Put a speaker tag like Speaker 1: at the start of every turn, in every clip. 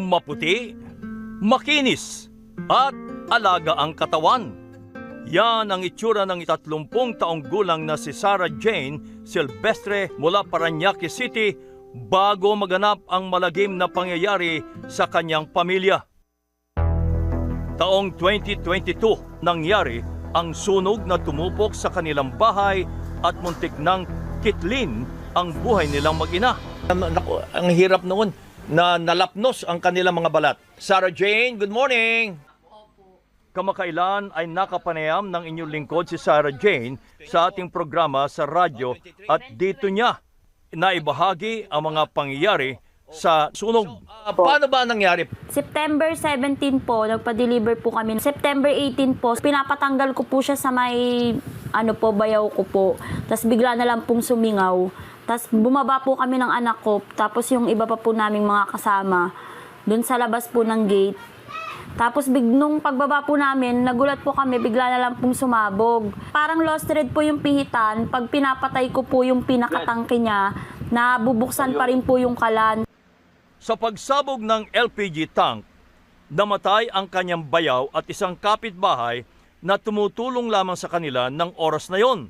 Speaker 1: maputi, makinis, at alaga ang katawan. Yan ang itsura ng 30 taong gulang na si Sarah Jane Silvestre mula Parañaque City bago maganap ang malagim na pangyayari sa kanyang pamilya. Taong 2022 nangyari ang sunog na tumupok sa kanilang bahay at muntik nang kitlin ang buhay nilang mag-ina. Naku, ang hirap noon na nalapnos ang kanilang mga balat. Sarah Jane, good morning! Kamakailan ay nakapanayam ng inyong lingkod si Sarah Jane sa ating programa sa radyo at dito niya naibahagi ang mga pangyayari sa sunog. Paano ba nangyari?
Speaker 2: September 17 po, nagpa-deliver po kami. September 18 po, pinapatanggal ko po siya sa may bayaw ko po. Tapos bigla na lang pong sumingaw. Tapos bumaba po kami ng anak ko. Tapos yung iba pa po naming mga kasama doon sa labas po ng gate. Tapos nung pagbaba po namin, nagulat po kami, bigla na lang pong sumabog. Parang lost thread po yung pihitan. Pag pinapatay ko po yung pinakatangke niya, nabubuksan pa rin po yung kalan.
Speaker 1: Sa pagsabog ng LPG tank, namatay ang kanyang bayaw at isang kapitbahay na tumutulong lamang sa kanila ng oras na yon.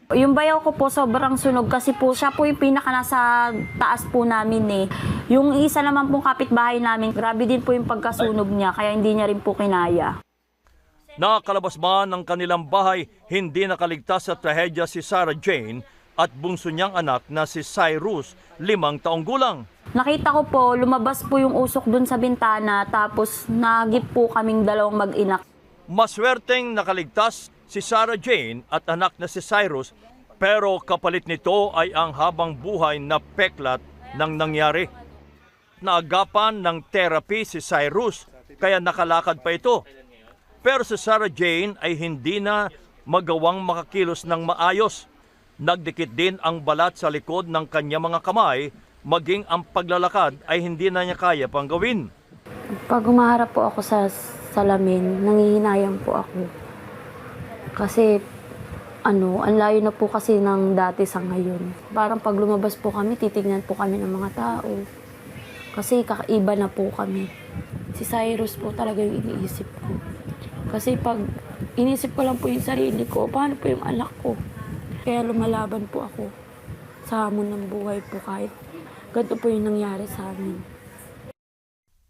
Speaker 2: Yung bayaw ko po sobrang sunog kasi po siya po yung pinaka nasa taas po namin eh. Yung isa naman pong kapitbahay namin, grabe din po yung pagkasunog niya kaya hindi niya rin po kinaya.
Speaker 1: Nakakalabas ba ng kanilang bahay, hindi nakaligtas sa trahedya si Sarah Jane at bunso niyang anak na si Cyrus, 5 taong gulang.
Speaker 2: Nakita ko po, lumabas po yung usok dun sa bintana tapos nagip po kaming dalawang mag-inak.
Speaker 1: Maswerteng nakaligtas si Sarah Jane at anak na si Cyrus pero kapalit nito ay ang habang buhay na peklat ng nangyari. Naagapan ng therapy si Cyrus kaya nakalakad pa ito. Pero si Sarah Jane ay hindi na magawang makakilos ng maayos. Nagdikit din ang balat sa likod ng kanya mga kamay, maging ang paglalakad ay hindi na niya kaya pang gawin.
Speaker 2: Pag umaharap po ako sa salamin, nangihinayang po ako. Kasi ang layo na po kasi ng dati sa ngayon. Parang pag lumabas po kami, titignan po kami ng mga tao. Kasi kakaiba na po kami. Si Cyrus po talaga yung iniisip ko. Kasi pag inisip ko lang po yung sarili ko, paano po yung anak ko? Kaya lumalaban po ako sa hamon ng buhay po kahit ganito po yung nangyari sa amin.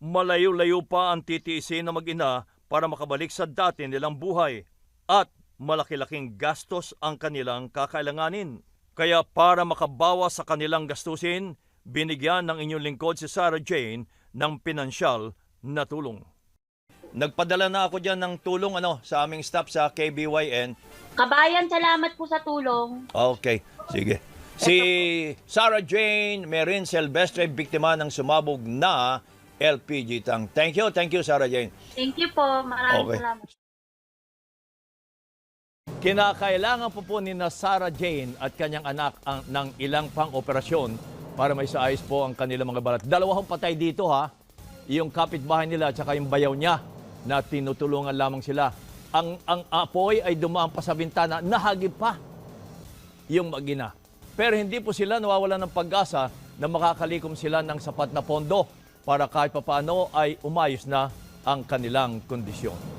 Speaker 1: Malayo-layo pa ang titiisin na mag-ina para makabalik sa dati nilang buhay. At malaki-laking gastos ang kanilang kakailanganin. Kaya para makabawas sa kanilang gastusin, binigyan ng inyong lingkod si Sarah Jane ng pinansyal na tulong. Nagpadala na ako dyan ng tulong sa aming staff sa KBYN.
Speaker 3: Kabayan, salamat po sa tulong.
Speaker 1: Okay, sige. Si Sarah Jane Merin Silvestre, biktima ng sumabog na LPG tank. Thank you Sarah Jane.
Speaker 3: Thank you po, maraming salamat.
Speaker 1: Kinakailangan po ni na Sarah Jane at kanyang anak ng ilang pang operasyon para may saayos po ang kanilang mga balat. Dalawang patay dito yung kapitbahay nila at saka yung bayaw niya na tinutulungan lamang sila. Ang apoy ay dumaan pa sa bintana, nahagip pa yung mag-ina. Pero hindi po sila nawawalan ng pag-asa na makakalikom sila ng sapat na pondo para kahit papaano ay umayos na ang kanilang kondisyon.